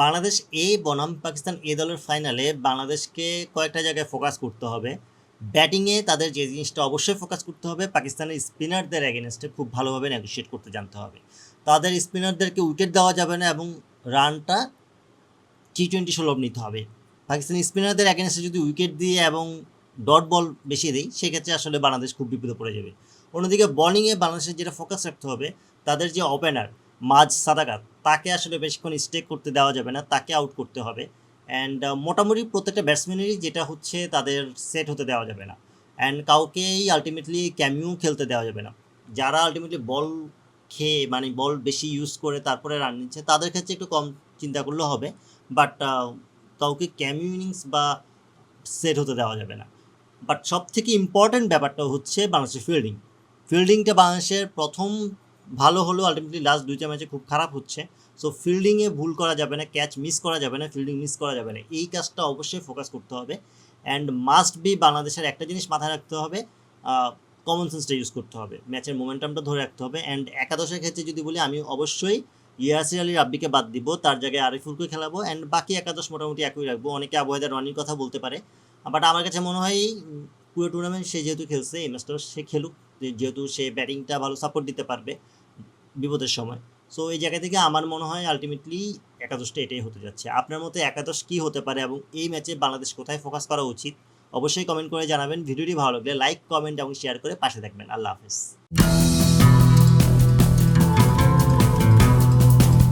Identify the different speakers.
Speaker 1: বাংলাদেশ এ বনাম পাকিস্তান এ দলের ফাইনালে বাংলাদেশকে কয়েকটা জায়গায় ফোকাস করতে হবে। ব্যাটিংয়ে তাদের যে জিনিসটা অবশ্যই ফোকাস করতে হবে, পাকিস্তানের স্পিনারদের এগেনস্টে খুব ভালোভাবে নেগোশিয়েট করতে জানতে হবে। তাদের স্পিনারদেরকে উইকেট দেওয়া যাবে না এবং রানটা টি-20 সুলভ নিতে হবে। পাকিস্তানি স্পিনারদের এগেনস্টে যদি উইকেট দিয়ে এবং ডট বল বেশি দেয়, সেক্ষেত্রে আসলে বাংলাদেশ খুব বিপদে পড়ে যাবে। অন্যদিকে বোলিংয়ে বাংলাদেশের যেটা ফোকাস রাখতে হবে, তাদের যে ওপেনার মাজ সাদাকাত, তাকে আসলে বেশিক্ষণ স্টে করতে দেওয়া যাবে না, তাকে আউট করতে হবে। অ্যান্ড মোটামুটি প্রত্যেকটা ব্যাটসম্যানেরই যেটা হচ্ছে তাদের সেট হতে দেওয়া যাবে না। অ্যান্ড কাউকেই আলটিমেটলি ক্যামিও খেলতে দেওয়া যাবে না। যারা আলটিমেটলি বল খেয়ে মানে বল বেশি ইউজ করে তারপরে রান নিচ্ছে, তাদের ক্ষেত্রে একটু কম চিন্তা করলেও হবে। বাট কাউকে ক্যামিও ইনিংস বা সেট হতে দেওয়া যাবে না। বাট সবথেকে ইম্পর্ট্যান্ট ব্যাপারটা হচ্ছে বাংলাদেশের ফিল্ডিং। ফিল্ডিংটা বাংলাদেশের প্রথম ভালো হলেও আলটিমেটলি লাস্ট 2টা ম্যাচে খুব খারাপ হচ্ছে। সো ফিল্ডিংয়ে ভুল করা যাবে না, ক্যাচ মিস করা যাবে না, ফিল্ডিং মিস করা যাবে না। এই কাজটা অবশ্যই ফোকাস করতে হবে। অ্যান্ড মাস্ট বি বাংলাদেশের একটা জিনিস মাথায় রাখতে হবে, কমন সেন্সটা ইউজ করতে হবে, ম্যাচের মোমেন্টামটা ধরে রাখতে হবে। অ্যান্ড একাদশের ক্ষেত্রে যদি বলি, আমি অবশ্যই ইয়াসির আলী রাব্বিকে বাদ দিব, তার জায়গায় আরিফুলকে খেলাবো। অ্যান্ড বাকি একাদশ মোটামুটি একই রাখবো। অনেকে আবহাওয়ার রনির কথা বলতে পারে, বাট আমার কাছে মনে হয় পুরো টুর্নামেন্ট সে যেহেতু খেলছে, এই ম্যাচটা সে খেলুক, যেহেতু সে ব্যাটিংটা ভালো সাপোর্ট দিতে পারবে বিপদের সময়। সো এই জায়গা থেকে আমার মনে হয় আলটিমেটলি একাদশটা এটাই হতে যাচ্ছে। আপনার মতে একাদশ কী হতে পারে এবং এই ম্যাচে বাংলাদেশ কোথায় ফোকাস করা উচিত, অবশ্যই কমেন্ট করে জানাবেন। ভিডিওটি ভালো লাগলে লাইক, কমেন্ট এবং শেয়ার করে পাশে থাকবেন। আল্লাহ হাফেজ।